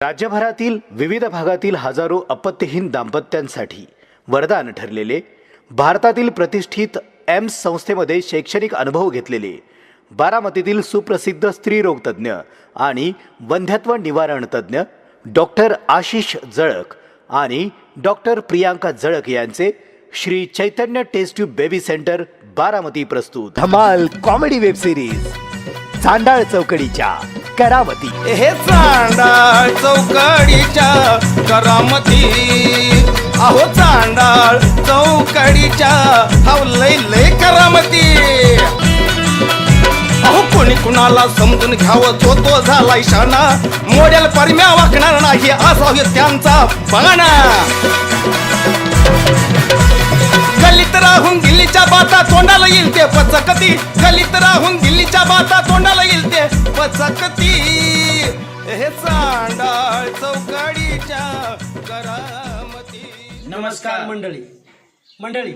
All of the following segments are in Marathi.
राज्यभरातील विविध भागातील हजारो अपत्यहीन दाम्पत्यांसाठी वरदान ठरलेले, भारतातील प्रतिष्ठित एम्स संस्थेमध्ये शैक्षणिक अनुभव घेतलेले, बारामतीतील सुप्रसिद्ध स्त्रीरोग तज्ज्ञ आणि वंध्यत्व निवारण तज्ज्ञ डॉक्टर आशिष जळक आणि डॉक्टर प्रियांका जळक यांचे Shri Chaitanya test tube baby centre Baramati प्रस्तुत धमाल कॉमेडी वेब सिरीज चांडाळ चौकडीच्या करामती। हे चांडाळ चौकडीच्या करामती, अहो चांडाळ चौकडीच्या हाव लय लय करामती। अहो कोणी कुणाला समजून घ्यावं तो झाला इशाना, मोड्याला परम्या वाकणार नाही असावे त्यांचा बाणा। गलीत राहून दिल्लीच्या बाता तोंडाला येईल ते पचकती, गलीत राहून दिल्लीच्या बाता तोंडाला येईल ते पचकती। हे चांडाळ चौकडीच्या करामती। नमस्कार मंडळी,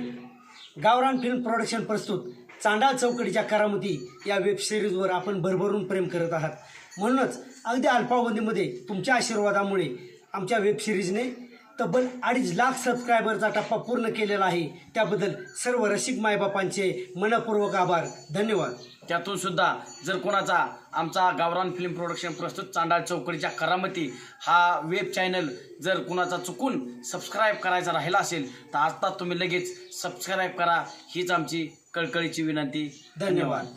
गावरान फिल्म प्रोडक्शन प्रस्तुत चांडाळ चौकडीच्या करामती या वेब सिरीजवर आपण भरभरून प्रेम करत आहात। म्हणूनच अगदी अल्पावधीमध्ये तुमच्या आशीर्वादामुळे आमच्या वेब सिरीजने तब्बल 2.5 लाख सबस्क्रायबरचा टप्पा पूर्ण केलेला आहे। त्याबद्दल सर्व रसिक मायबापांचे मनपूर्वक आभार, धन्यवाद। त्यातून सुद्धा जर कोणाचा आमचा गावरान फिल्म प्रोडक्शन प्रस्तुत चांडाळ चौकडीच्या करामती हा वेब चॅनल जर कोणाचा चुकून सबस्क्राईब करायचा राहिला असेल तर आता तुम्ही लगेच सबस्क्राईब करा, हीच आमची कळकळीची विनंती। धन्यवाद।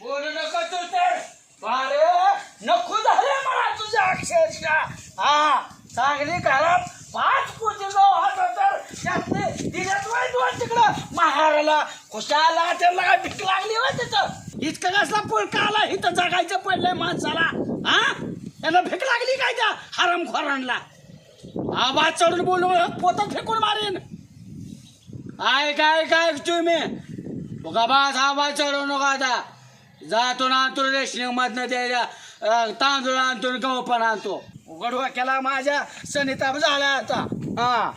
बोलू नको तू तर, अरे नको झाले मला तुझ्या अक्षरशः। हा चांगली घरात 5 कोटी वाहत तर त्यातले दिल्यात वाईट तिकडं महाराला खुशाला त्याला काय भीक लागली होय तिथं। इतकं कसला पुळका आला इथं जगायचं पडलंय माणसाला। हा त्याला भीक लागली काय त्या हरामखोरांना? आवाज चढून बोलू पोतात फेकून मारेन। काय तुम्ही बघा बाज आवाज चढवू नका आता। जातो ना आणतो रेशनिंग मधनं द्यायला तांदूळ आणतो गहू पण आणतो। उघडवा केला माझ्या सनिताप झाला आता। हा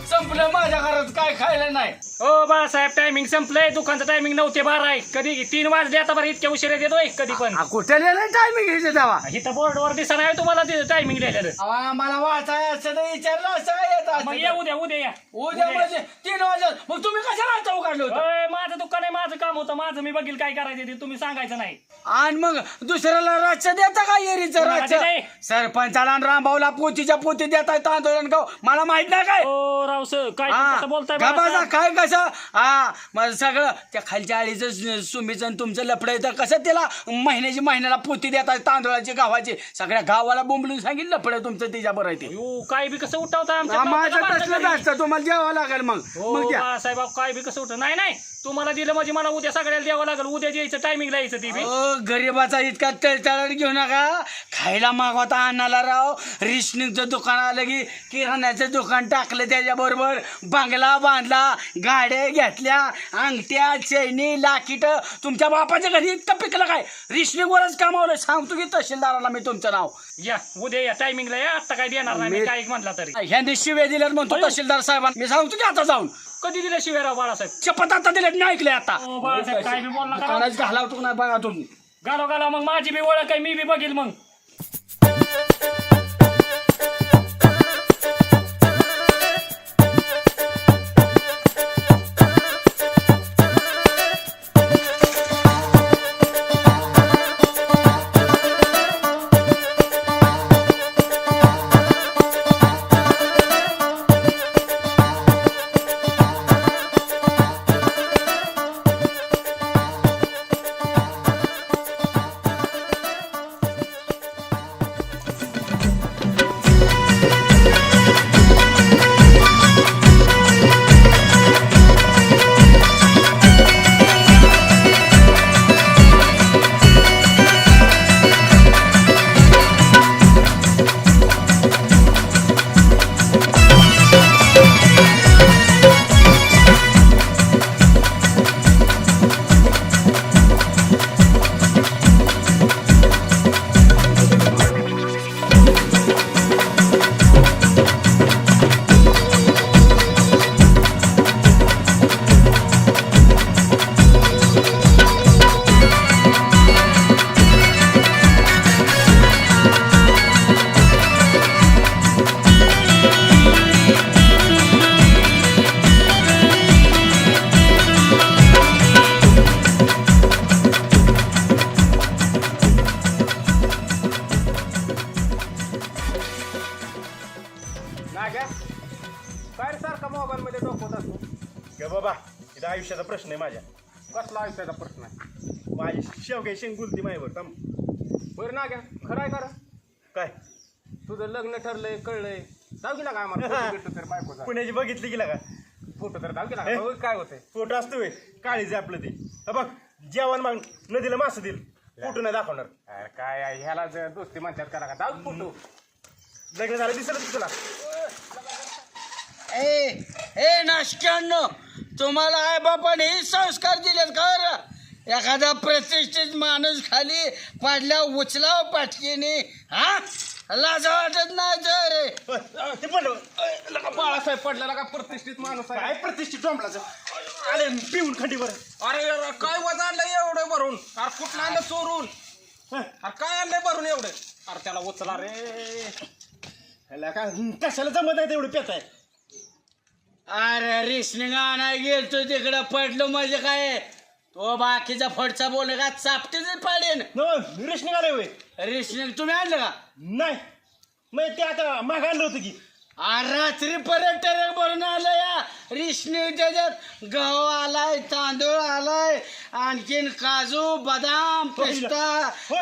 संपलं माझ्या घरात काय खायला नाही। हो बाळासाहेब, टायमिंग संपलंय। दुकानचं टायमिंग 9 ते 12 आहे। कधी 3 वाजले आता बरं, इतक्या उशिरा देतोय कधी पण। कुठे लिहिलं टायमिंग घ्यायचं तेव्हा? इथं बोर्डवर दिसणार आहे तुम्हाला टायमिंग लिहिलेलं। मला वाचाय असं नाही विचारलं असं काय येत मग या उद्या या उद्या म्हणजे 3 वाजत मग तुम्ही कशाला चौ काढलं होतं? होय, माझं दुकान आहे, माझं काम होतं, माझं मी बघील काय करायचं ते तुम्ही सांगायचं नाही। आणि मग दुसऱ्याला रातचं देता का येरीचं कोणाला रातचं? नाही. सरपंचाला आणि रामभाऊला पोतीच्या पोती देताय तांदूळ आणि गहू, मला माहित नाही काय? हो राव सर, काय हा, कसं बोलताय गबासा बाळासाहेब? काय कसं? हा मग सगळं त्या खालच्या आळीचं सुमीचं आणि तुमचं लफडं येतं कसं त्याला महिन्याला पोती देताय तांदूळाची गव्हाची? सगळ्या गावाला बोंबलून सांगितलं लफडं तुमचं त्याच्या बरं आहे ते। हो, काय बी कसं उठवताय माझं आमच्या तसलं असतं, तुम्हाला द्यावं लागेल मग मग द्या। बाळासाहेब, काय बी कसं उठत नाही तुम्हाला दिलं म्हणजे मला उद्या सगळ्याला द्यावं लागेल। उद्या द्यायचं, टायमिंगला यायचं ती बी। गरीबाचा इतका तळतळ घेऊ नका. खायला मागवता आणायला राव. रेशनिंगचं दुकान आलं की किराण्याचं दुकान टाकलं, त्याच्याबरोबर बंगला बांधला, गाड्या घेतल्या, अंगठ्या, चैनी, लाकीट. तुमच्या बापाच्या घरी इतकं पिकलं काय? रेशनिंगवरच कमावलं. सांगतो की तहसीलदाराला मी तुमचं नाव. या उद्या या टायमिंगला या, आता काय देणार नाही मी काय म्हणला तरी. ह्यांनी शिव्या दिल्यात म्हणतो तहसीलदार साहेबांना. मी सांगतो की आता जाऊन कधी दिल्या शिवेराव बाळासाहेब? शपथ आता दिल्यात, मी ऐकलंय आता. बाळासाहेब काय बी बोलला का? दुकानाच घालावतो नाही बघा तुम्ही. घालो घालो मग माझी बी ओळख आहे, मी बी बघील मग. काय सारखा मोबाईल मध्ये डोकवत असतो? ग बाबा इथं आयुष्याचा प्रश्न आहे माझ्या. कसला आयुष्याचा प्रश्न आहे? माझी शेवगे शेंग गुलती माझ्यावर काम. बरं ना घ्या, खरं आहे खरं. काय तुझं लग्न ठरलंय, कळलंय. जाऊ गेला का आम्हाला फोटो भेटतो तर बायकोचा? पुण्याची बघितली गेला का? फोटो तर जाऊ गेला का? बघ काय होतंय. फोटो असतो वे काळीचे आपलं ते. हा बघ जेवण माग नदीला मासं दिल, फोटो नाही दाखवणार. अरे काय आहे, ह्याला जर दोस्ती म्हणतात करा का? जाऊ फोटो. लग्न झालं दिसलं तुला. ए नाशक्यांनो, तुम्हाला आई बापाने संस्कार दिलेत का? एखादा प्रतिष्ठित माणूस खाली पडल्या उचलाव पाटकीने, हा लाज वाटत नाही तर? ते पण बाळासाहेब पडलेला का प्रतिष्ठित माणूस आहे? काय प्रतिष्ठित टोंबलाचं आले पिऊन खंडीवर. अरे काय वजन आणलंय एवढं भरून? अरे कुठलं आणलं चोरून? अरे काय आणलंय भरून एवढं? अरे त्याला उचला रे. ह्याला काय कशाला जमत नाही तेवढं पेच आहे. अरे रेशनिंग आणाय गेलतो तिकडं पडलो म्हणजे काय? तो बाकीचा फडचा बोल का चापटीच पाडेन. रेश निघाले वय रेशनिंग तुम्ही आणलं का? नाही मग ते आता माग आणलं होतं की. रात्री परत ट्रक भरून आलं या रेशनिंग. त्याच्यात गहू आलाय, तांदूळ आलाय, आणखीन काजू, बदाम, पिस्ता,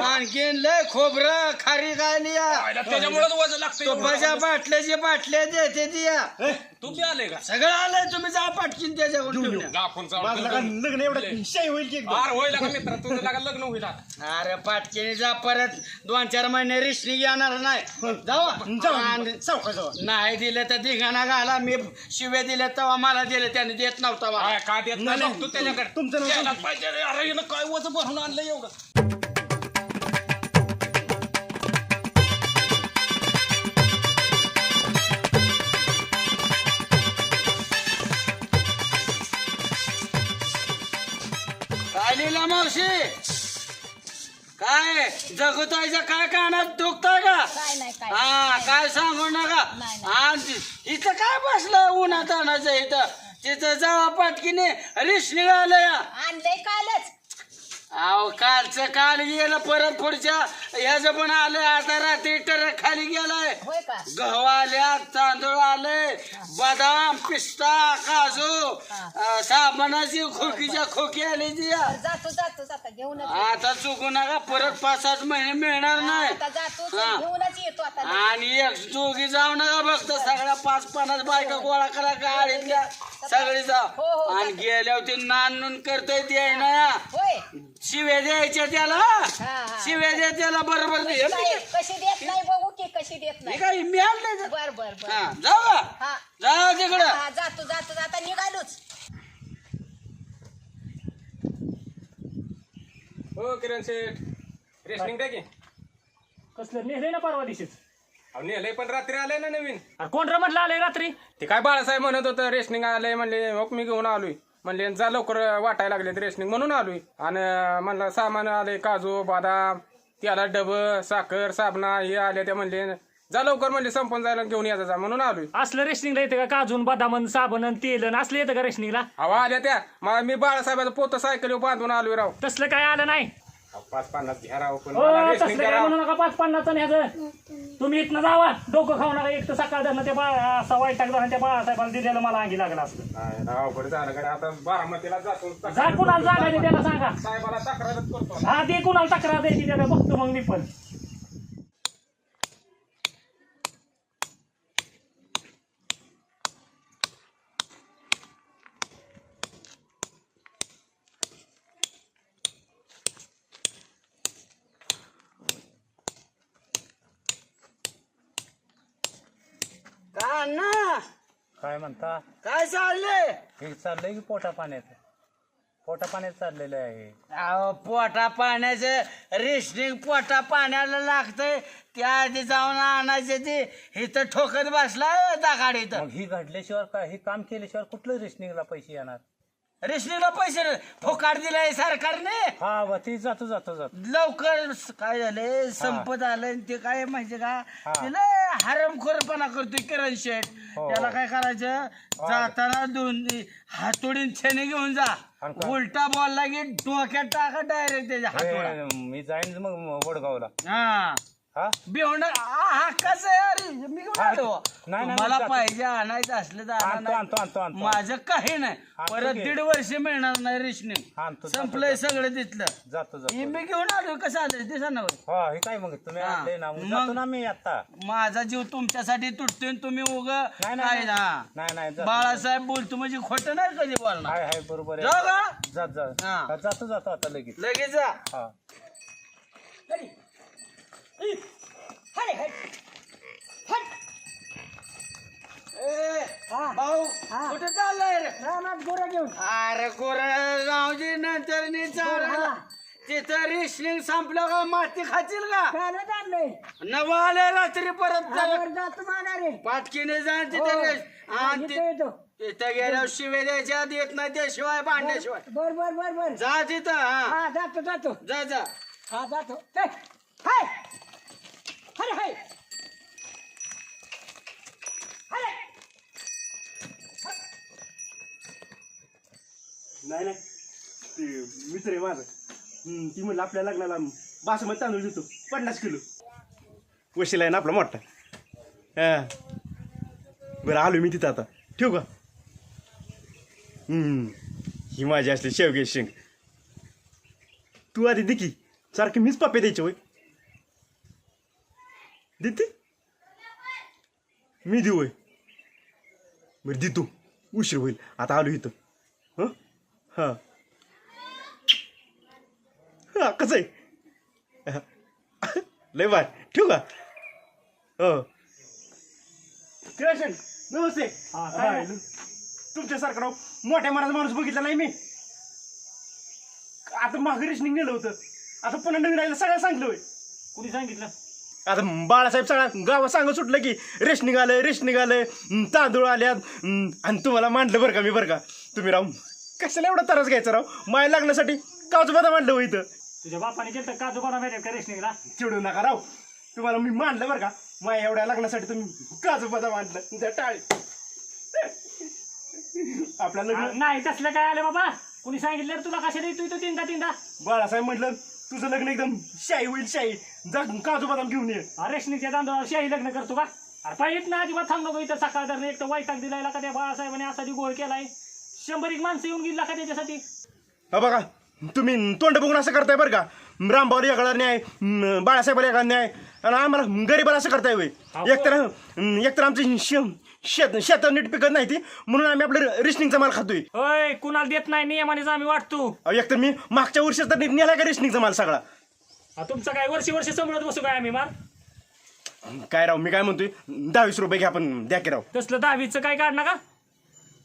आणखीन लय खोबरं, खारी गायली. त्याच्यामुळेच वजन लागतं. तुपाच्या बाटल्याची बाटल्या देते ती या. तू बी आले का? सगळं आलंय, तुम्ही जा पाटकीन त्याच्याकडून घेऊन या. आपण माझं लगा लग्न एवढं शाही होईल की एकदम. अरे होईल का मित्र, तुझं लागा लग्न होईल आता. अरे पाटकीने जा, परत 2-4 महिने रेशनिंग येणार नाही. जाऊ चौका जावा. नाही दिलं तर धिंगाणा घाला. मी शिव्या दिल्या तेव्हा मला दिले, त्याने देत नव्हता मला. काय काय देत नाही नाही, बघतो त्याच्याकडे. तुमचं नाव द्यायलाच पाहिजे रे. अरे हिनं काय वजन भरून आणलं एवढं? काय लिहिला मावशी? काय जगतायच्या काय कानात दुखताय का? काय नाही काय हा काय सांगू नका. नाही. आणि इथं काय बसलं उन्हात आणायचं? इथं तिथं जावा पाटकीने रिशनिंग आलं या. आणलंय कालच. अहो कालचं काल गेलं, परत पुढच्या ह्याचं पण आलं. आता रात्री ट्रक खाली गेलाय. होय का? गहू आल्या, तांदूळ आले, बदाम, पिस्ता, काजू, साबणाची खोकीच्या खोकी आली ती. जातो जातो जाता घेऊनच येतो. आता चुकू नका, परत 5-7 महिने मिळणार नाही. आता जातो हा. घेऊनच येतो आता. आणि एक दोघी जाऊ नका फक्त, सगळ्या 5-50 बायका गोळा करा गाडीतल्या, सगळी जा. हो, हो, आणि गेल्यावर ते नान करतोय ते आहे ना, होय शिव्या द्यायच्या त्याला हा. शिव्या द्या त्याला बरोबर दे. काय, कशी देत नाही बघू की कशी देत हे नाही. काय मी आणलंय बर बर बर. हा जाऊ का? हा जा तिकडं. हा, जातो जातो जाता निघालोच. हो किरण शेठ रेशनिंग द्या की कसलं नेलंय ना परवा दिवशीच. अहो नेलंय पण रात्री आलंय ना नवीन. अरे कोण रे म्हटलं आलंय रात्री? ते काय बाळासाहेब म्हणत होतं रेशनिंग आलंय म्हणले हो मी घेऊन आलोय म्हणले जा लवकर वाटायला लागले रेशनिंग म्हणून आलोय. आणि म्हणलं सामान आले काजू बदाम त्याला डबं साखर साबणा हे आले ते म्हणले जा लवकर म्हणले संपून जायला घेऊन यायचं जा म्हणून आलोय. असलं रेशनिंगला येतं का? काजून बदामन साबण तेल असलं येतं का रेशनिंगला? अहो आल्या त्या मी बाळासाहेबाचं पोतं सायकल बांधून आलोय राव. तसलं काय आलं नाही. 5-50 घ्या राव पण हो मला तसलं रेशनिंग काय करा. म्हणू नका 5-50 न्यायचं. तुम्ही इथनं जावा डोकं खाऊ नका. एक तर सकाळ धरणं ते असा वाईटाक धरणं त्या बाळासाहेबाला दिलेलं मला अंगी लागलं असतं. नाही राव बरं झालं कडे आता बारामतीला जातो जा कुणाला जागायचे त्याला सांगा. साहेबाला तक्रारच करतो. हा ते कुणाला तक्रार द्यायची त्याला बघतो मग मी पण. का ना काय म्हणता? काय चाललंय? हे चाललंय की पोटा पाण्याचं चाललेलं आहे. अहो पोटा पाण्याचं रेशनिंग पोटा पाण्याला लागतंय. त्या आधी जाऊन आणायचं ते इथं ठोकत बसलाय दागाड इथं. मग ही घडल्याशिवाय काय, हे काम केल्याशिवाय कुठलं रेशनिंगला पैसे येणार? रेशनिंगला पैसे फोकाट दिलाय सरकारने. हा वा ते जातो लवकर काय झालंय संपत आलं ते काय माहिती का तिला हरमखोरपणा करतोय किरण शेठ. हो. त्याला काय करायचं जाताना दोन हातोडीन छेने घेऊन जा. आणि काय? उलटा बोलला की डोक्यात टाका डायरेक्ट त्याच्या हातोडा. मी जाईन मग वडगावला. हा हा बिहोंड हा कसं आहे अरे मी घेऊन आलो. नाही, मला जातो. पाहिजे आणायचं असलं तर आणा आणतो. नाही. माझं काही नाही. आणतो परत की. 1.5 वर्ष मिळणार नाही रेशनिंग. आणतो, संपलंय सगळं तिथलं. जातो हे मी घेऊन आलो कसं आलं ते सांगा बरं. हा हे काय मग तुम्ही हा. आणले ना मग मग- जातो ना मी आता. माझा जीव तुमच्यासाठी तुटतोय आणि तुम्ही उग नाही, काय ना नाही, जातो. बाळासाहेब बोलतो म्हणजे खोटं नाही कधी बोलणार. हाय बरोबर जाऊ आहे. का? हा. जातो आता लगेच. लगेच जा. हा ए, भाऊ कुठे चाललंय रे? अरे गोरं जाऊ दे नंतर नी चालायला. तिथं रेशनिंग संपलं का माती खातील का? नवं आले रात्री परत पाटकीने जा तिथे तिथं गेल्यावर शिवे द्यायच्या आधी येत नाही त्याशिवाय भांड्याशिवाय. बर जा तिथं हा जातो जा जा. हा जातो. हाय अरे हाय नाही ते मित्र आहे माझं. ती म्हणलं आपल्या लग्नाला बासमती तांदूळ देतो 50 किलो. वशिला आहे ना आपला मोठा. हा बरं आलो मी तिथं आता. ठेवू का? ही माझी असली शेवगे शेंग. तू आधी दे की. सारखी मीच पापे द्यायचे होय. देते मी देऊ होय. बरं देतो. उशीर होईल आता. आलो इथं. हं हां हां कसं आहे? लय बाय. ठेवू का? हो कृष्ण नमस्ते. तुमच्यासारखा राव मोठ्या मनाचा माणूस बघितला नाही मी. आता मागं रेशनिंग नेलं होतं. आता पुन्हा नवीन आयला सगळं सांगितलं होय. कुणी सांगितलं? आता बाळासाहेब सगळा गावात सांगत सुटलं की रेशनिंग आलंय तांदूळ आल्यात. आणि तुम्हाला मांडलं बरं का मी. बरं का तुम्ही राव कशाला एवढा त्रास घ्यायचा राव? माय लागण्यासाठी काजू बदाम मांडलं होय इथं. तुझ्या बापाने केलं काजू बदाम भेटेल का रेशनिंगला? चिडू नका राव. तुम्हाला मी मांडलं बरं का. माया एवढ्या लग्नासाठी तुम्ही काजू बदाम मांडलं त्या टाळी. आपल्या लग्न नाही तसलं काय आलं बाबा? कुणी सांगितलं रे तुला? कशाला येतोय तो तीनदा? बाळासाहेब म्हटलं तुझं लग्न एकदम शाही होईल शाही. जा काजू बदाम घेऊन ये. रेशनिंगच्या तांदूळावर शाही लग्न करतो का? अरे पाहिजेत ना अजिबात थांब नको इथं. सकाळ धरणं एक तर वैताग दिलाय का त्या बाळासाहेबाने. असा गोळ केलाय. 100 माणसं येऊन गेला का त्याच्यासाठी? हा बघा तुम्ही तोंड बघून असं करताय बरं का. रामभाऊला वेगळा न्याय, बाळासाहेबाला वेगळा न्याय, आणि आम्हाला गरीबाला असं करताय होय. एकतर आमचं शेत नीट पिकत नाही ती, म्हणून आम्ही आपलं रेशनिंगचा माल खातोय. होय कुणाला देत नाही नियमानेच आम्ही वाटतो. एकतर मी मागच्या वर्षी तर नेला का रेशनिंगचा माल सगळा. तुमचं काय वर्षी सांभाळत बसू काय आम्ही मार. काय राव, मी काय म्हणतोय, 10-20 रुपये घ्या, पण द्या की राव. तसलं 10-20चं काय काढणार का.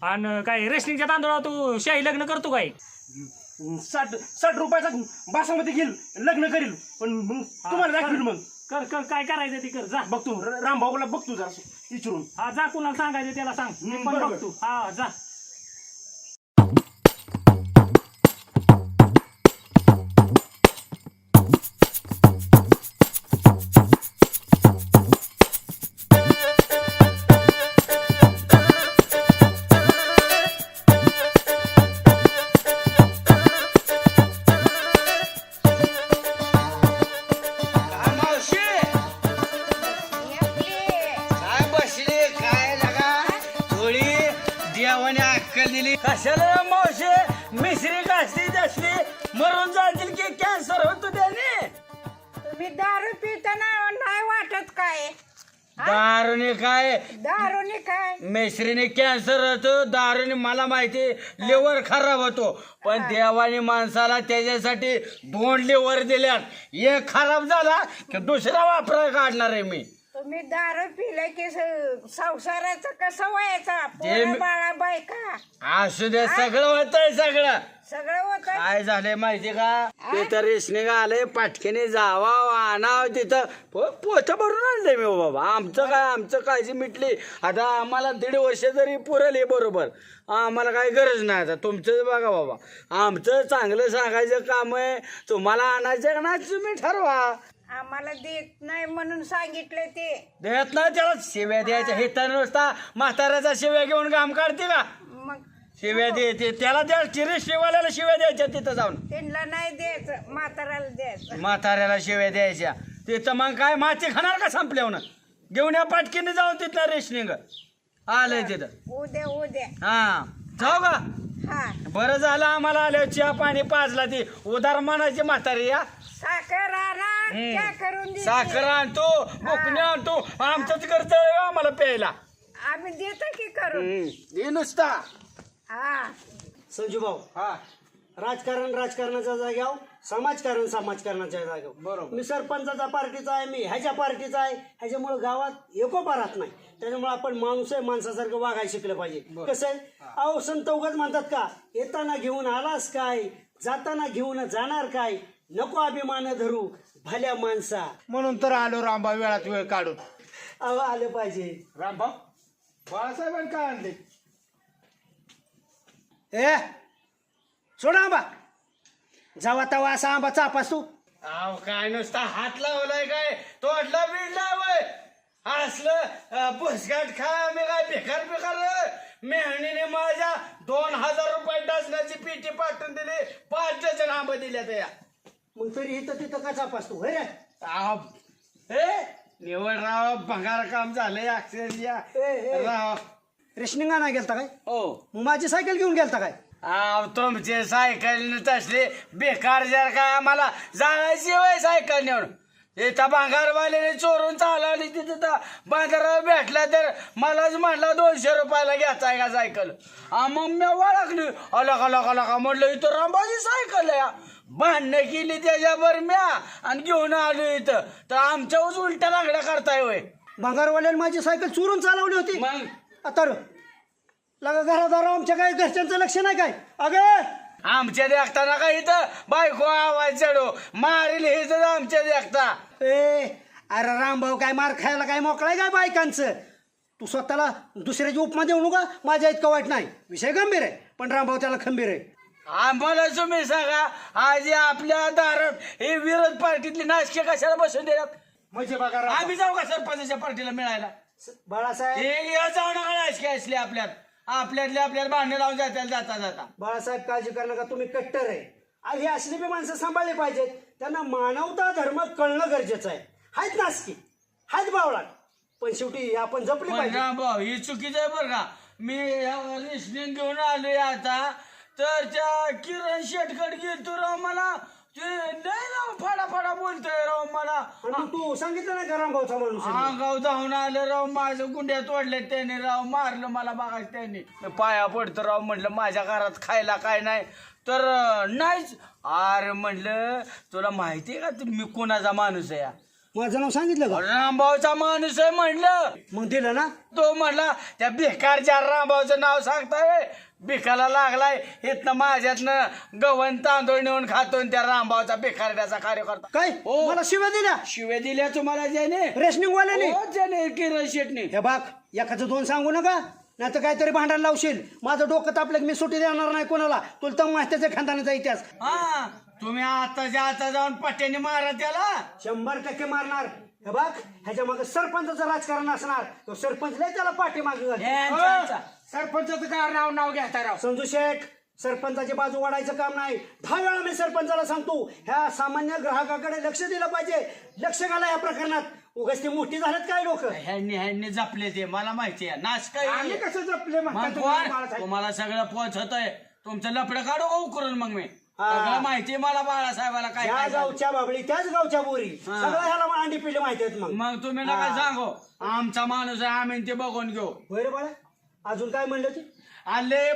आणि काय रेशनिंगच्या तांदूळावर तू शाही लग्न करतो काय. 60 रुपयाचा बासामध्ये घेईल, लग्न करील, पण मग तुम्हाला दाखवील. मग कर कर काय करायचं ते कर जा. बघतो रामभाऊला, बघतो जरा विचारून. हा जा कुणाला सांगायचं त्याला सांग. मी पण बरोबर. बघतो. हा जा. मावशी काय बसली काय लगा, थोडी देवाने अक्कल दिली. कशाला मावशी मिसरी घासली असली मरून जातील की कॅन्सर होतो त्याने. तुम्ही दारू पिताना नाही वाटत काय दारूने काय, दारूने काय मिसरीने कॅन्सर होतो, दारूने मला माहिती लिव्हर खराब होतो, पण देवाने माणसाला त्याच्यासाठी 2 लिव्हर दिल्यात. एक खराब झाला की दुसरा वापरायला काढणार आहे मी. तुम्ही दारू पिले की संसाराचं कसं व्हायचा, पोरं बाळा बायका असू दे, सगळं होतंय सगळं. सगळं होत. काय झालंय माहिती का, ते तर रेशनिंग आलंय, पाटकीने जावा आणाव तिथं पोथं भरून आणलंय मी. बाबा आमचं काळजी मिटली. आता आम्हाला 1.5 वर्ष जरी पुरेल हे बरोबर, आम्हाला काही गरज नाही. आता तुमचं बघा बाबा, आमचं चांगलं सांगायचं काम आहे. तुम्हाला आणायचं का नाही तुम्ही ठरवा. आम्हाला देत नाही म्हणून सांगितले ते. देत नाही त्याला शिव्या द्यायच्या. हे तर नुसता म्हाताऱ्याचा शिव्या घेऊन काम काढते का. मग शिव्या देते त्याला, द्या चिरे शिवाल्याला शिव्या द्यायच्या तिथं जाऊन. त्यांना नाही द्यायचं, म्हाताराला द्यायचं. म्हाताऱ्याला शिव्या द्यायच्या तिथं. मग काय माती खाणार का संपल्यावर. घेऊन या पाटकीने जाऊन तिथं रेशनिंग आलंय तिथं. उद्या हा जाऊ का. हा बरं झालं आम्हाला आल्यावर चहा पाणी पाजला. ती उदार मानाची म्हातारी या. साखर आणा, चहा करून दे. साखर आणतो, बुकणे आणतो, आमचंच करत आम्हाला प्यायला. आम्ही देतो की करून. हे नुसता. हा संजू भाऊ, राजकारण राजकारणाच्या जाग्यावर, समाजकारण समाजकारणाच्या जाग्यावर. बरोबर. मी सरपंचाचा पार्टीचा आहे, मी ह्याच्या पार्टीचा आहे. ह्याच्यामुळे गावात एकोपा राहत नाही. त्याच्यामुळे आपण माणूस आहे, माणसासारखं वागायला शिकलं पाहिजे. कसं आहे, अहो संत उगाच म्हणतात का, येताना घेऊन आलास काय, जाताना घेऊन जाणार काय, नको अभिमान धरू भल्या माणसा. म्हणून तर आलो रामभाऊ वेळात वेळ काढून. अहो आलं पाहिजे. रामभाऊ बाळासाहेबांनी काय आणले. ए सोडा आंबा, जावा तवा असा आंबा चापास तू. अहो काय नुसता हात लावलाय काय, तोडला बिडला वय. असलं पुसकाट खा मी काय बेकार मेहणीने माझ्या 2000 रुपये डझनाची पेटी पाठवून दिली. 5 डझन आंबा दिल्या त्या. मग तरी इथं तिथं का चापास तू. हे रे निवड राव, भंगार काम झालंय अक्षरशः ए. राव. रेशनिंग आणा गेलता काय. हो मग माझी सायकल घेऊन गेलता काय. तुमचे सायकल तसले बेकार जर काय आम्हाला जायची वय सायकल नेऊन. इथं भांगारवाल्याने चोरून चालवली तिथं बाजारावर भेटला तर मलाच म्हटला 200 रुपयाला घ्यायचा का सायकल. मग मी ओळखली, अलका म्हटलं इथं रामबाजी सायकल आहे. भांडणं केली त्याच्यावर म्या आणि घेऊन आलो इथं. तर आमच्यावर उलट्या लागल्या करताय वय. भंगारवाल्याने माझी सायकल चोरून चालवली होती. मग आता लगा घरादार आमच्या काय घरच्यांचं लक्ष नाही काय. अगं आमच्या देखताना का इथं बायको आवाज चढो मारील हे तर आमच्या देखता. ए अरे रामभाऊ काय मार खायला काय मोकळाय काय बायकांचं. तू स्वतःला दुसऱ्याची उपमा देऊ नका. माझ्या इतकं वाईट नाही. विषय गंभीर आहे पण रामभाऊ त्याला खंबीर आहे. आम्हाला तुम्ही सांगा, आज आपल्या दारात हे विरोध पार्टीतली नाशके कशाला बसून देतात. म्हणजे बघा रामभाऊ, आम्ही जाऊ का सरपंचाच्या पार्टीला मिळायला. बाळासाहेब हे या जाऊ नका नाशके असले आपल्यातले आपल्याला भांडण लावून जाता. बाळासाहेब काळजी करू नका. तुम्ही कट्टर आहे. आणि ही असली बी माणसं सांभाळली पाहिजेत. त्यांना मानवता धर्म कळणं गरजेचं आहे. हाच नासकी हाच बावळा पण शेवटी आपण जपली पाहिजे. भाऊ ही चुकीचं आहे बरं का. मी रेशनिंग घेऊन आलोय आता तर त्या किरण शेटकड गेलतो राव मला ते लय राव फाडा बोलतोय राव मला आणि मग तू सांगितलं नाही का रामभाऊचा माणूस आहे? अंगाव धावून आलं राव माझं गुंड्या तोडल्या त्याने राव मारलं मला बघा त्याने पाया पडतं राव म्हटलं माझ्या घरात खायला काय नाही तर नाहीच अरे म्हटलं तुला माहिती आहे का मी कोणाचा माणूस आहे माझं नाव सांगितलं का रामभाऊचा माणूस आहे म्हणलं मग दिलं ना तो म्हणला त्या भिकारच्या रामभाऊचं नाव सांगताय भिकाला लागलाय इथनं माझ्यातनं गव्हाण तांदूळ नेऊन खातो आणि त्या रामभाऊचा भिकारड्याचा कार्यकर्ता काय हो. मला शिव्या दिल्या शिव्या दिल्या तुम्हाला ज्याने रेशनिंग वाल्याने हो, ज्याने किरण शेटने हे बाग एखादं दोन सांगू नका नाही तर काहीतरी भांडण लावशील माझं डोकं तापलं की मी सुट्टी देणार नाही कोणाला तुला तर माहितीच खानदानाचा इतिहास हा तुम्ही आताच्या आता जाऊन पट्ट्याने मारा त्याला 100% मारणार हे बघ ह्याच्या मागे सरपंचाचं राजकारण असणार तो सरपंच लय त्याला पाठीमागे सरपंचाचं नाव घ्यायचा राव संजू शेठ सरपंचाची बाजू वाढायचं काम नाही 10 वेळा मी सरपंचाला सांगतो ह्या सामान्य ग्राहकाकडे लक्ष दिलं पाहिजे लक्ष घाला या प्रकरणात उगाच ते मोठी झालेत काय लोक ह्यांनी जपले ते मला माहिती आहे नाश काय कसं जपले मग कोण? तुम्हाला सगळं पोहोचत आहे तुमचं लफडं काढू का उकरून मग मी सगळं माहिती आहे मला बाळासाहेबाला काय त्या काय झालं. गावच्या बाबळी त्याच गावच्या बोरी सगळं ह्याला अंडी पिले माहिती आहेत मग मग तुम्ही नका सांगू आमचा माणूस आहे आम्ही ते बघून घेऊ बरं बाळा अजून काय म्हणलं ते आले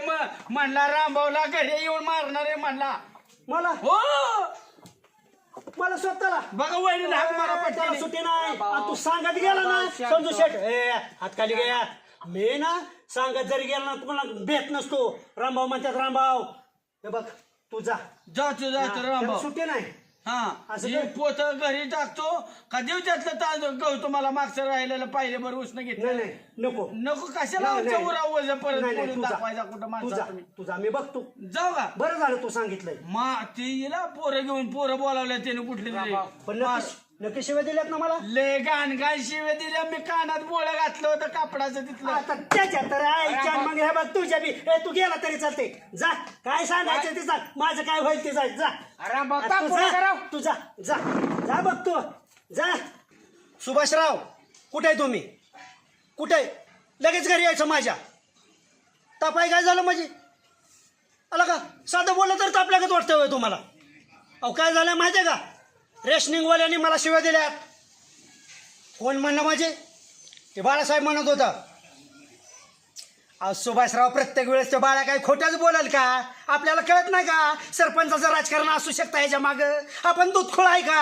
म्हणला रामभाऊला घरी येऊन मारणार आहे म्हणला मला हो मला स्वतःला बघा वहिनी हाक मारा त्याला पटकन. सुट्टी नाही आणि तू सांगत गेला ना संजू शेठ हात खाली गया मी ना सांगत जरी गेला ना तुम्हाला भेट नसतो रामभाऊ म्हणतात रामभाऊ हे बघ तू जा जातो त्याला रामभाऊ सुट्टी नाही हा असं हे काय? पोत घरी टाकतो का देऊ त्यातलं तांदूळ गहू तुम्हाला मागचं राहिलेलं पाहिले बरं उष्ण नाही घेतलं नाही नको नको कशाला नाही, नाही. उरा वजन परत नाही, नाही, मोडून तू जा. दाखवायचा कुठं तू माणसा जा तुम्ही तू जा मी बघतो जाऊ का बरं झालं तू सांगितलंय मा ती हिला पोरं घेऊन पोरं बोलावल्या त्याने कुठली तरी पण नक्की शिवाय दिल्यात ना मला ले गाण शिवे दिल्या मी कानात बोळं घातलं होतं कापडाचं तिथलं आता त्याच्यात तर आईच्या मग हे बघ तुझ्या बी तू गेला तरी चालते जा काय सांगायचं ते सांग माझं काय होईल ते जा तू जा जा जा बघ तू जा सुभाषराव कुठे आहे तुम्ही कुठे लगेच घरी यायचं माझ्या तापाय काय झालं माझी आला का साधं बोललं तर तापल्यागत वाटतं होय तुम्हाला अहो काय झालं माहिती आहे का रेशनिंगवाल्यांनी मला शिव्या दिल्यात कोण म्हणणं माझे ते बाळासाहेब म्हणत होता अहो सुभाषराव प्रत्येक वेळेस ते बाळा काय खोटंच बोलाल का आपल्याला कळत नाही का सरपंचाचं राजकारण असू शकतं ह्याच्या मागं आपण दूधखोळ आहे का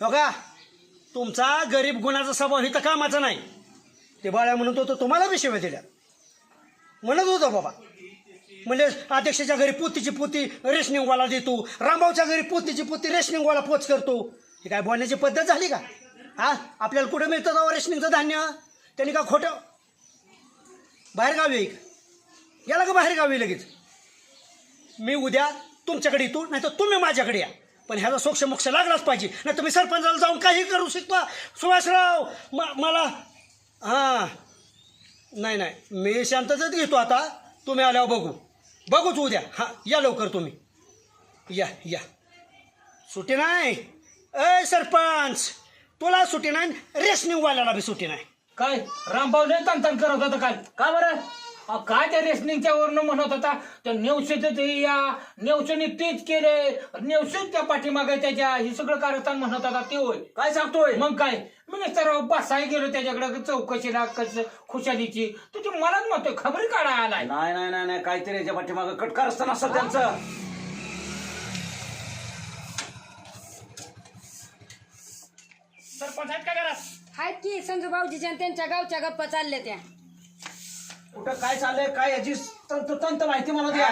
हो का तुमचा गरीब गुणाचा स्वभाव ही तर कामाचा नाही ते बाळा म्हणत होतं तुम्हाला बी शिव्या दिल्या म्हणत होतं बाबा म्हणजे अध्यक्षाच्या घरी पोतीची पोती रेशनिंगवाला देतो रामभाऊच्या घरी पोतीची पोती रेशनिंगवाला पोच करतो ही काय बोलण्याची पद्धत झाली का हा आपल्याला कुठे मिळतं जावं रेशनिंगचं धान्य त्यांनी का खोटं बाहेरगावी येईल याला का बाहेरगावी लगेच मी उद्या तुमच्याकडे येतो नाही तर तुम्ही माझ्याकडे या पण ह्याला सोक्ष मोक्ष लागलाच पाहिजे नाही तुम्ही सरपंचाला जाऊन काही करू शकता सुभाषराव मला हां नाही नाही मी शांततेत घेतो आता तुम्ही आल्यावर बघूच उद्या हां या लवकर तुम्ही या सुट्टी नाही ए सरपंच तुला सुट्टी नाही रेशनिंगवाल्याला बी सुट्टी नाही काय रामभाऊ लय तंतन करत होता काल का बरं काय त्या रेसनिंगच्या वरनं म्हणत होता त्या नेवशेच या नेवशेने तेच केले नेवशेच त्या पाठीमागे त्याच्या हे सगळं कारस्थान म्हणत होता ते होय काय सांगतोय मग काय मी तर बसाय गेलो त्याच्याकडे चौकशीला खुशालीची तर ते मलाच म्हणतोय खबरी काढा आलाय नाही काहीतरी याच्या पाठीमागं कटकार असताना असं त्यांचं सरपंच आहेत का घरात आहेत की संजू भाऊजीच्या त्यांच्या गावच्या गप्पा चालल्या त्या कुठं काय चाललंय काय याची तंत माहिती मला द्या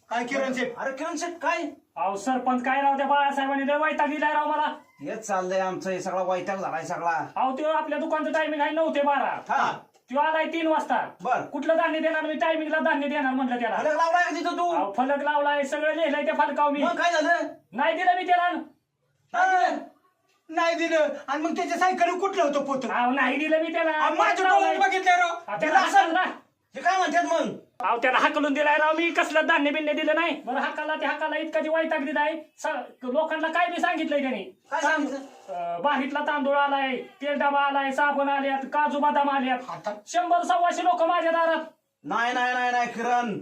काय किरण शेठ अरे किरण शेठ काय अहो सरपंच काय राव त्या बाळासाहेबांनी लय वैताग दिलाय राव मला हेच चाललंय आमचं हे सगळा वैताग झालाय सगळा अहो ते आपल्या दुकानचं टायमिंग आहे 9 ते 12 हा तो आलाय 3 वाजता बर कुठलं धान्य देणार मी टायमिंगला धान्य देणार म्हटलं त्याला फलक लावलाय का तिथं तू अहो फलक लावलाय सगळं लिहिलंय त्या फलकावर मी मग काय झालं नाही दिलं मी त्याला नाही दिलं आणि मग त्याच्या सायकल कुठलं होतं पोत अहो नाही दिलं मी त्याला माझं डोळ्यात बघितलं राव अहो, त्याला हाकलला. हे काय म्हणतात मग अहो त्याला हाकलून दिलाय राव मी कसलं धान्य बिन्य दिलं नाही बरं हाकाला इतका जी वैताग दिलाय लोकांना काय बी सांगितलंय त्यांनी काय सांगितलं बारीतला तांदूळ आलाय तेल डबा आलाय साबण आल्यात काजू बदाम आल्यात 100-125 लोक माझ्या दारात नाही किरण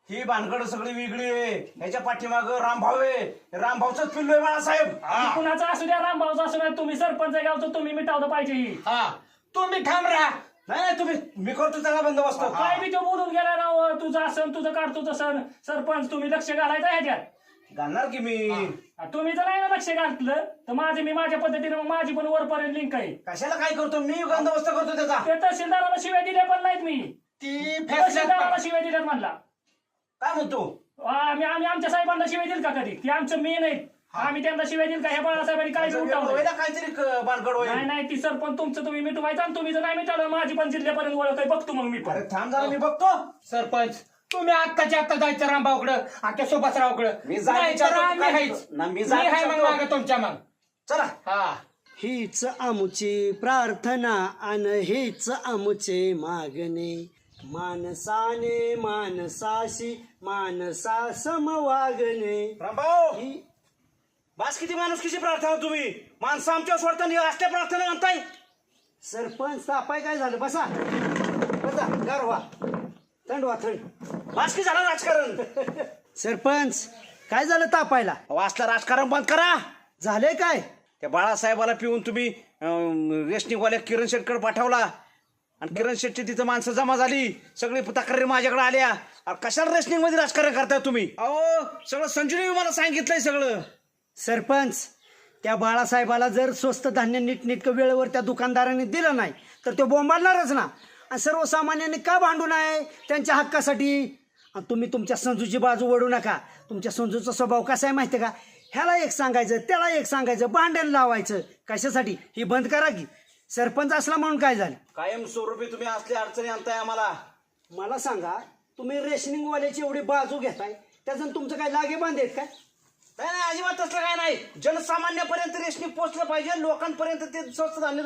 ही भानगड सगळी वेगळी आहे. ह्याच्या पाठीमाग रामभाऊ आहे. रामभाऊच पिल्लोय बाळासाहेब. कुणाचा असू द्या रामभाऊचा असू द्या तुम्ही सरपंच आहे गावचं तुम्ही मिटावलं पाहिजे ही. हा तुम्ही ठाम राहा. नाही तुम्ही मी करतो त्याला बंदोबस्त. काय बी तो बोलून गेला राव तुझं असं तुझं काढतो तसं. सरपंच तुम्ही लक्ष घालायचं ह्याच्यात. घालणार की मी. तुम्ही जर नाही ना लक्ष घातलं तर मी माझ्या पद्धतीने मग माझी पण वरपर्यंत लिंक आहे. कशाला काय करतो मी बंदोबस्त करतो त्याचा. ते तहसीलदाराला शिव्या दिल्या पण नाहीत मी. ती तहसीलदाराला शिव्या दिल्यात म्हणला. काय म्हणतो. आम्ही आमच्या साहेबांना शिवाय देईल का कधी ते आमचं मेन आहेत. आम्ही त्यांना शिवाय देईल का ह्या बाळासाहेबांनी काय उठावलं काहीतरी भानगड होईल. नाही नाही ती सरपंच तुमचं तुम्ही मिटवायचं आणि तुम्ही जर नाही मिटवलं माझी पण जिल्ह्यापर्यंत ओळख आहे बघतो मग मी पण. अरे थांब जरा मी बघतो. सरपंच तुम्ही आत्ताच्या आत्ता जायचं रामभाऊकडं आमच्या सुभाषरावकडं. मी जायचं नाही तर आम्ही काय आहेच. ना, मी मी जायचं आहे मग होतो. मागं तुमच्या मग. चला. हा हीच आमुची प्रार्थना अन हेच आमुचे मागणे मानसाने मानसाशी मानसा समवागणे. रामभाऊ बास किती माणूस किती प्रार्थना तुम्ही माणसं आमच्या सोडताना राष्ट्रीय प्रार्थना म्हणताय. सरपंच तापाय काय झालं बसा बसा गारवा थंड वा थंड. बास की झालं राजकारण. सरपंच काय झालं तापायला वाचलं राजकारण बंद करा. झालंय काय त्या बाळासाहेबाला पिऊन तुम्ही रेशनिंगवाल्या किरण शेटकडे पाठवला आणि किरण शेटची तिथं माणसं जमा झाली. सगळी तक्रारी माझ्याकडे आल्या. कशाला रेशनिंग मध्ये राजकारण करताय तुम्ही. अहो सगळं संजीवनी मला सांगितलंय सगळं. सरपंच त्या बाळासाहेबाला जर स्वस्त धान्य नीटनेटकं वेळेवर त्या दुकानदारांनी दिलं नाही तर तो बोंबालणारच ना. आणि सर्वसामान्यांनी का भांडू नये त्यांच्या हक्कासाठी. आणि तुम्ही तुमच्या संजूची बाजू वळू नका. तुमच्या संजूचा स्वभाव कसा आहे माहिती आहे का. ह्याला एक सांगायचं त्याला एक सांगायचं भांडण लावायचं कशासाठी ही बंद करा की. सरपंच असला म्हणून काय झालं. कायम स्वरूपी तुम्ही असल्या अडचणी आणताय आम्हाला. मला सांगा तुम्ही रेशनिंगवाल्याची एवढी बाजू घेताय त्याचं तुमचं काय लागे बांधेत काय. नाही नाही अजिबात तसलं काय नाही. जनसामान्यापर्यंत रेशनिंग पोहोचलं पाहिजे. लोकांपर्यंत ते स्वस्त धान्य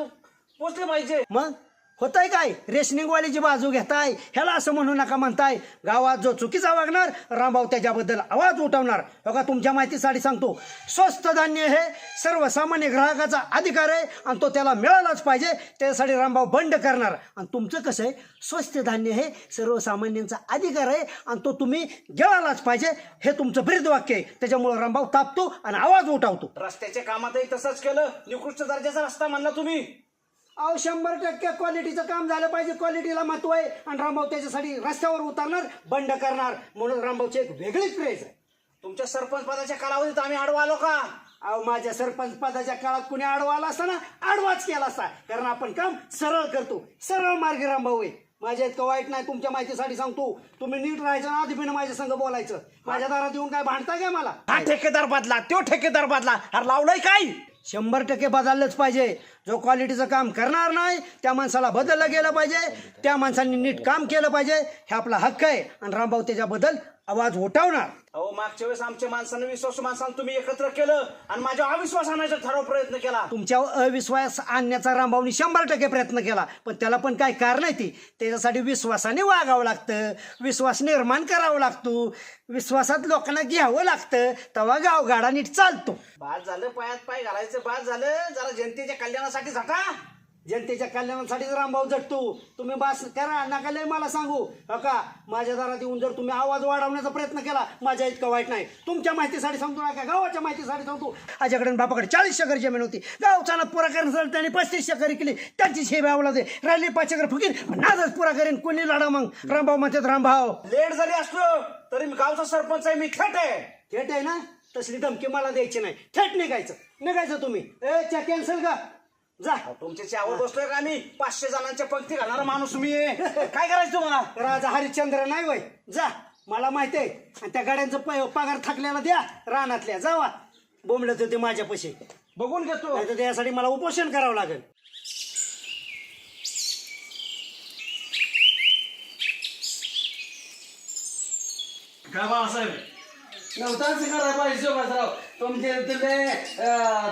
पोहोचलं पाहिजे. मग होतंय काय रेशनिंगवाल्याची बाजू घेताय ह्याला असं म्हणू नका म्हणताय. गावात जो चुकीचा वागणार रामभाऊ त्याच्याबद्दल आवाज उठवणार. बघा तुमच्या माहितीसाठी सांगतो स्वस्त धान्य हे सर्वसामान्य ग्राहकाचा अधिकार आहे आणि तो त्याला मिळालाच पाहिजे. त्यासाठी रामभाऊ बंड करणार. आणि तुमचं कसं आहे स्वस्त धान्य हे सर्वसामान्यांचा अधिकार आहे आणि तो तुम्ही गिळालाच पाहिजे हे तुमचं ब्रीदवाक्य आहे. त्याच्यामुळं रामभाऊ तापतो आणि आवाज उठवतो. रस्त्याच्या कामातही तसंच केलं. निकृष्ट दर्जाचा रस्ता म्हणला तुम्ही. अहो 100% क्वालिटीचं काम झालं पाहिजे. क्वालिटीला महत्व आहे आणि रामभाऊ त्याच्यासाठी रस्त्यावर उतरणार बंड करणार. म्हणून रामभाऊची एक वेगळीच क्रेज आहे. तुमच्या सरपंच पदाच्या कालावधीत आम्ही आडवा आलो का. अहो माझ्या सरपंच पदाच्या काळात कुणी आडवा आला असता ना आडवाच केला असता. कारण आपण काम सरळ करतो. सरळ मार्गी रामभाऊ आहे. माझ्या इतकं वाईट नाही. तुमच्या माहितीसाठी सांगतो तुम्ही नीट राहायचं ना. आधी पण माझ्या संग बोलायचं. माझ्या दारात येऊन काय भांडताय काय मला. हा ठेकेदार बदला तो ठेकेदार बदला. अरे लावलंय काय. 100% बदललंच पाहिजे. जो क्वालिटीचं काम करणार नाही त्या माणसाला बदललं गेलं पाहिजे. त्या माणसांनी नीट काम केलं पाहिजे. हे आपला हक्क आहे आणि रामभाऊ त्याच्याबद्दल आवाज उठवणार. अहो मागच्या वेळेस आमच्या माणसानं विश्वास माणसानं तुम्ही एकत्र केलं आणि माझ्या अविश्वास आणायचा ठराव प्रयत्न केला. तुमच्या अविश्वास आणण्याचा रामभाऊनी 100% प्रयत्न केला. पण त्याला पण काय कारण आहे ती. त्याच्यासाठी विश्वासाने वागावं लागतं. विश्वास निर्माण करावा लागतो. विश्वासात लोकांना घ्यावं लागतं. तेव्हा गावगाडा नीट चालतो. बाद झालं पायात पाय घालायचं. बाद झालं. जरा जनतेच्या कल्याणासाठी झटा. जनतेच्या कल्याणासाठीच रामभाऊ झटतो. तुम्ही बास करा नका लय मला सांगू. हो का माझ्या दारात येऊन जर तुम्ही आवाज वाढवण्याचा प्रयत्न केला माझ्या इतकं वाईट नाही. तुमच्या माहितीसाठी सांगतो नका गावाच्या माहितीसाठी सांगतो. माझ्याकडे बापाकडे 40 एकर जमीन होती. गावचा ना पुरा करण्यासाठी त्यांनी 35 एकर केली. त्यांची शेवा आवडते. राहिली 5 एकर फुकीन नाजच पुरा करेन. कोणी लढा मग रामभाऊ म्हणतात रामभाऊ. लेट झाली असलो तरी मी गावचा सरपंच आहे. मी थेट आहे. थेट आहे ना. तसली धमकी मला द्यायची नाही. थेट निघायचं तुम्ही. च्या कॅन्सल का जा. तुमच्याची आवड बसलोय का मी. 500 जणांच्या पंक्ती घालणारा माणूस मी आहे. काय करायचं तुम्हाला. राजा हरिश्चंद्र नाही वय. जा मला माहिती आहे. आणि त्या गाड्यांचा पगार थकल्याला द्या. रानातल्या जावा बोंबलत होते माझ्यापाशी. बघून घेतो. नाही तर त्यासाठी मला उपोषण करावं लागेल. काय बाळासाहेब नव्हताच करायला पाहिजे सुभाषराव.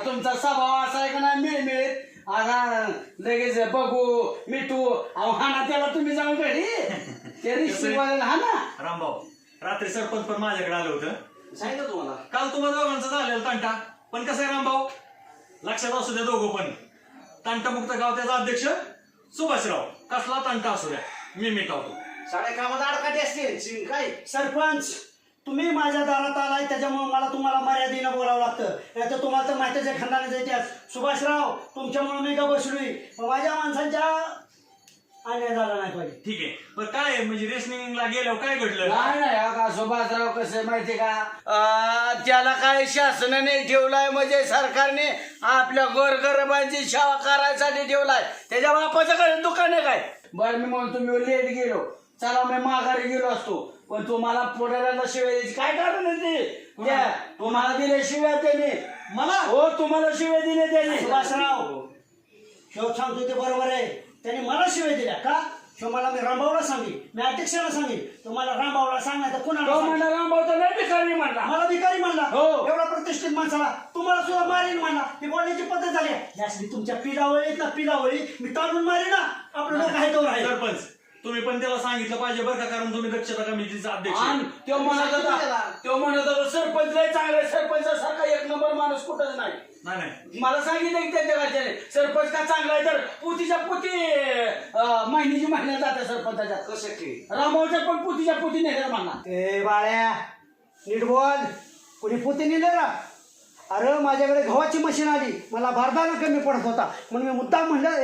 तुमचा स्वभाव असा आहे का नाही मिळमिळीत. आता लगेच बघू मिठू अहो हा ना त्याला तुम्ही जाऊन घडी ते रिक्षेवाल्याला हा ना. रामभाऊ रात्री सरपंच पण माझ्याकडे आलं होतं. सांगितलं तुम्हाला काल तुम्हाला दोघांचा झालेला तंटा. पण कसं आहे रामभाऊ लक्षात असू द्या दोघं पण. तंटामुक्त गाव त्याचा अध्यक्ष सुभाषराव. कसला तंटा असू द्या मी मिटावतो. सगळ्या कामात अडकाटी असते काय सरपंच तुम्ही माझ्या दारात आलाय त्याच्यामुळे मला तुम्हाला मर्यादेनं बोलावं लागतं नाही तर तुम्हाला तर माहितीच आहे खंडाने इतिहास. सुभाषराव तुमच्यामुळे मी का बसलोय पण माझ्या माणसांच्या अन्याय झाला नाही पाहिजे. ठीक आहे पण काय म्हणजे रेशनिंगला गेल्यावर काय घडलं? नाही नाही का सुभाषराव कसं माहितीये का त्याला काय शासनाने ठेवलाय म्हणजे सरकारने आपल्या गोरगरिबांची सेवा करायसाठी ठेवलाय. त्याच्या बापाचं काय दुकान आहे काय? बरं मी म्हणतो मी लेट गेलो चला मी माघारी गेलो असतो पण तुम्हाला पुढाऱ्याला शिवाय द्यायची काय कारण आहे ते? त्या तुम्हाला दिल्या शिव्या त्याने मला हो तुम्हाला शिव्या दिले त्याने. सुभाषराव शोभ सांगतो ते बरोबर आहे त्याने मला शिवाय दिल्या का शो मला मी रामभाऊला सांगेन मी अध्यक्षाला सांगेन तुम्हाला रामभाऊला सांगणार तर तो कोणाला म्हणला रामभाऊ तर नाही भिकारी म्हणला. मला भिकारी म्हणला हो. एवढा प्रतिष्ठित माणसाला तुम्हाला सुद्धा मारेन म्हणला ही बोलण्याची पद्धत झाली यासली तुमच्या पिलावळी ना पिलावळी मी ताणून मारेन ना आपलं डोकं आहे तो राहील. सरपंच तुम्ही पण त्याला सांगितलं पाहिजे बरं का कारण तुम्ही दक्षता कमिटीचा अध्यक्ष आहे. आणि तो म्हणत होता सरपंच लय चांगला सरपंचासारखा एक नंबर माणूस कुठंच नाही. नाही नाही मला सांगितलं की त्यांच्या घरच्याने सरपंच का चांगला आहे तर पुतीच्या पुती महिन्याची महिन्यात जाते सरपंचाच्या. कसं की रामभाऊच्या पण पुतीच्या पुती नेल्या म्हणला. ए बाळ्या नीट बोल कोणी पोते नेले का अरे माझ्याकडे गव्हाची मशीन आली मला भारदाना कमी पडत होता म्हणून मी मुद्दाम म्हणलं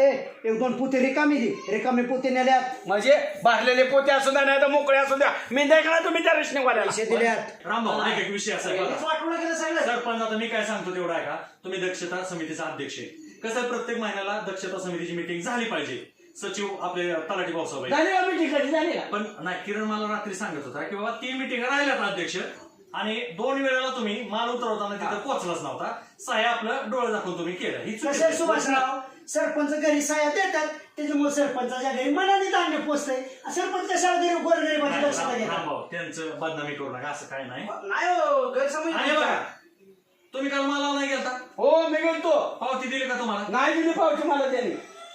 एक दोन पोते रिकामी पोते नेल्यात म्हणजे भरलेले पोते असू द्या नाही तर मोकळे असू द्या मी देखला तुम्ही त्या रेशनिंगवाल्याला पैसे दिल्यात रामभाऊ एक विषय असा आहे बघा. वाटवलं गेलं सगळं सरपंच आता मी काय सांगतो तेवढा आहे का तुम्ही दक्षता समितीचा अध्यक्ष आहे. कसं आहे प्रत्येक महिन्याला दक्षता समितीची मिटिंग झाली पाहिजे. सचिव आपले तलाठी भाऊसाहेब झाली का मीटिंग झाली का? पण नाही किरण मला रात्री सांगत होता की बाबा 3 मिटिंग राहिल्यात अध्यक्ष आणि 2 वेळेला तुम्ही माल उतरवताना तिथं पोहोचलाच नव्हता. सहाय्य आपलं डोळे दाखवून तुम्ही केलं ही चुकीचं कसं आहे. सुभाषराव सरपंच घरी साया देतात त्याच्यामुळे सरपंचाच्या घरी मनाने धान्य पोचतंय सरपंच कशाला घरी गोरगरिबाची दक्षता घेतात रामभाऊ त्यांचं बदनामी करू नका असं काय नाही. नाही हो गैरसमज आणि बघा तुम्ही काल मला नाही गेलता हो मी गेलतो पावती दिली का तुम्हाला? नाही दिली पावती मला त्याने.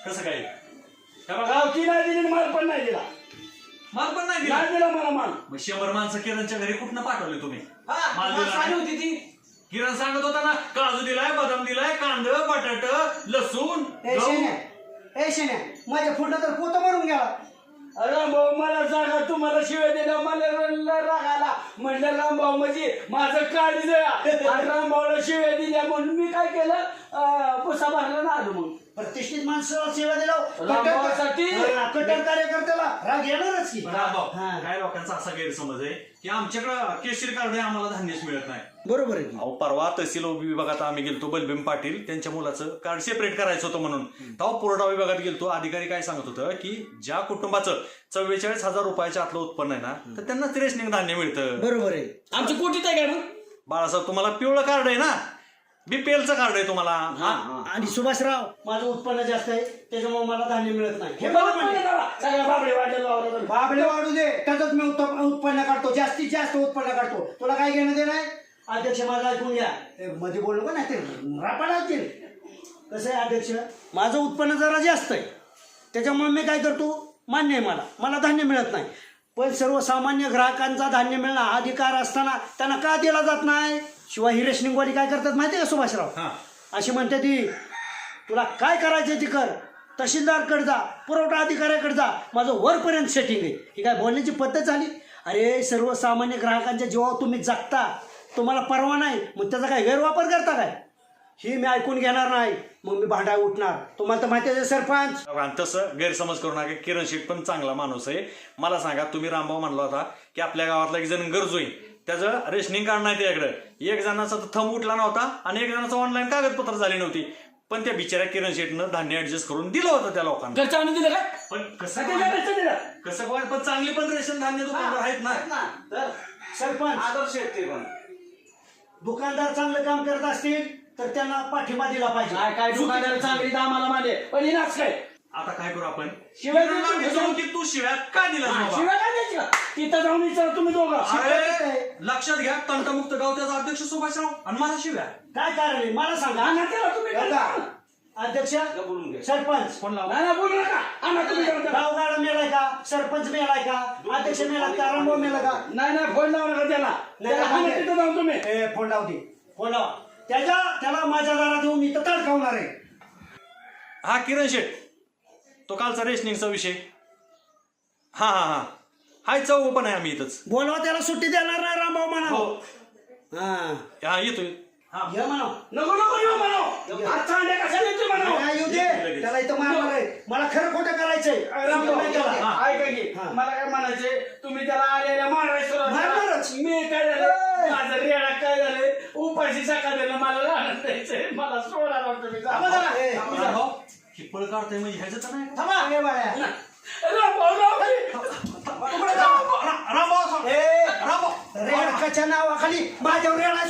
कसं काय हे बघा पावती नाही दिली माल पण नाही दिला. माल पण नाही दिला. नाही दिला मला माल. मग 100 माणसं किरणच्या घरी कुठनं पाठवले तुम्ही? माल मला दिला सांगितली नाही. होती ती. किरण सांगत होता ना काजू दिलाय बदाम दिलाय कांद बटाट लसूण ए शेण्या माझ्या फुटलं तर पोतं भरून गेला रामभाऊ मला सांगा तुम्हाला शिवाय दिल्या मला राग आला म्हणलं रामभाऊ म्हणजे माझं काळी दया आणि रामभाऊला शिवाय दिल्या म्हणून मी काय केलं पुसा भरला ना आलो मग प्रतिष्ठित माणसाला सेवा दिला रामभाऊसाठी कट्टर कार्यकर्त्याला राग येणारच की रामभाऊ, हा. काय लोकांचा असा गैरसमज आहे की आमच्याकडं केशरी कार्ड आहे आम्हाला धान्यच मिळत नाही. बरोबर आहे अहो परवा तहसील विभागात आम्ही गेलतो बलभीम पाटील त्यांच्या मुलाचं कार्ड सेपरेट करायचं होतं म्हणून तेव्हा पुरवठा विभागात गेलतो. अधिकारी काय सांगत होतं की ज्या कुटुंबाचं 44,000 रुपयाच्या आतलं उत्पन्न आहे ना तर त्यांना रेशनिंग धान्य मिळतं. बरोबर आहे आमची कोटीत आहे का मग बाळासाहेब तुम्हाला पिवळं कार्ड आहे ना बीपीएलचं कार्ड आहे तुम्हाला. आणि सुभाषराव माझं उत्पन्न जास्त आहे त्याच्यामुळे मला धान्य मिळत नाही हे मला बरोबर पण आहे. करा. सगळ्या बाबडे वाढलेला वावरात. बाबडे वाढू दे त्यातच मी उत्पन्न काढतो जास्तीत जास्त उत्पन्न काढतो तुला काय घेणं दे नाही अध्यक्ष माझा ऐकून घ्या मध्ये बोललो का नाही ते रापाडातील कसं आहे अध्यक्ष माझं उत्पन्न जरा जास्त आहे त्याच्यामुळे मी काय करतो मान्य आहे मला धान्य मिळत नाही पण सर्वसामान्य ग्राहकांचा धान्य मिळणं हा अधिकार असताना त्यांना का दिला जात नाही. शिवाय ही रेशनिंगवाली काय करतात माहिती आहे का सुभाषराव अशी म्हणते ती तुला काय करायचं ती कर तहसीलदारकडे जा पुरवठा अधिकाऱ्याकडे जा माझं वरपर्यंत सेटिंग आहे. ही काय बोलण्याची पद्धत झाली. अरे सर्वसामान्य ग्राहकांच्या जीवावर तुम्ही जगता तुम्हाला परवा नाही मग त्याचा काय गैरवापर करता काय ही मी ऐकून घेणार नाही मग मी भांडा उठणार. तुम्हाला तर माहिती आहे सरपंच. आणि तसं गैरसमज करू नका. किरण शेठ पण चांगला माणूस आहे. मला सांगा तुम्ही रामभाऊ म्हणला होता की आपल्या गावातला एक जण गरजू आहे त्याचं रेशनिंग कार्ड नाही त्याच्याकडे. एक जणाचा तर थंब उठला नव्हता आणि एक जणाचं ऑनलाईन कागदपत्र झाली नव्हती पण त्या बिचाऱ्या किरण शेठनं धान्य ऍडजस्ट करून दिलं होतं त्या लोकांना. घरच्या आणून दिलं का पण कसं दिलं कसं काय पण चांगली पण रेशन धान्य दुकानदार आहेत ना. तर सरपंच आदर्श आहेत ते पण. दुकानदार चांगलं काम करत असतील तर त्यांना पाठिंबा दिला पाहिजे. काय दुकानदार चांगली दामाला माने पण इनाच काय आता काय करू आपण शिवाय किरणला विचारू की तू शिव्या का दिला शिवाय काय द्यायची का तिथं जाऊन विचार तुम्ही दोघं अरे लक्षात घ्या तंटमुक्त गाव त्याचा अध्यक्ष सुभाषराव आणि मला शिव्या काय कारण आहे मला सांगा आणा त्याला तुम्ही बघा, अध्यक्ष बोलून घे. सरपंच फोन लावा. नाही नाही, बोलू नका आणा तुम्ही त्याला. गावगाडा मेलाय का सरपंच मेलाय का अध्यक्ष मेला का रामभाऊ मेला का नाही नाही फोन लावू नका त्याला त्याला आणा तिथं जाऊन तुम्ही ए फोन लाव दे फोन लावा त्याला माझ्या दारात येऊन मी तर तडकावणार आहे. हा किरण शेठ तो कालचा रेशनिंगचा विषय हा हाय चौघ पण आहे आम्ही इथंच. बोलवा त्याला सुट्टी देणार नाही रामभाऊ म्हणा. हा हा येतोय. ये म्हणा. नको नको येऊ म्हणा. आज चांड्या कशाला येतोय म्हणा. काय येऊ दे त्याला इथं मारणार आहे. मला खरं खोटं करायचंय. ऐका की मला काय म्हणायचंय तुम्ही त्याला आलेल्या मारायचं मारणारच. मी काय झालं माझं रेडा काय झालंय उपाशी सकाळ दिलं मला लहान द्यायचंय मला सोडा राव तुम्ही हिप्पळ काढतोय म्हणजे ह्याचं तर नाही. थांबा हे बाळ्या. रामभाऊ रेडकाच्या नावाखाली माझ्यावर रेडा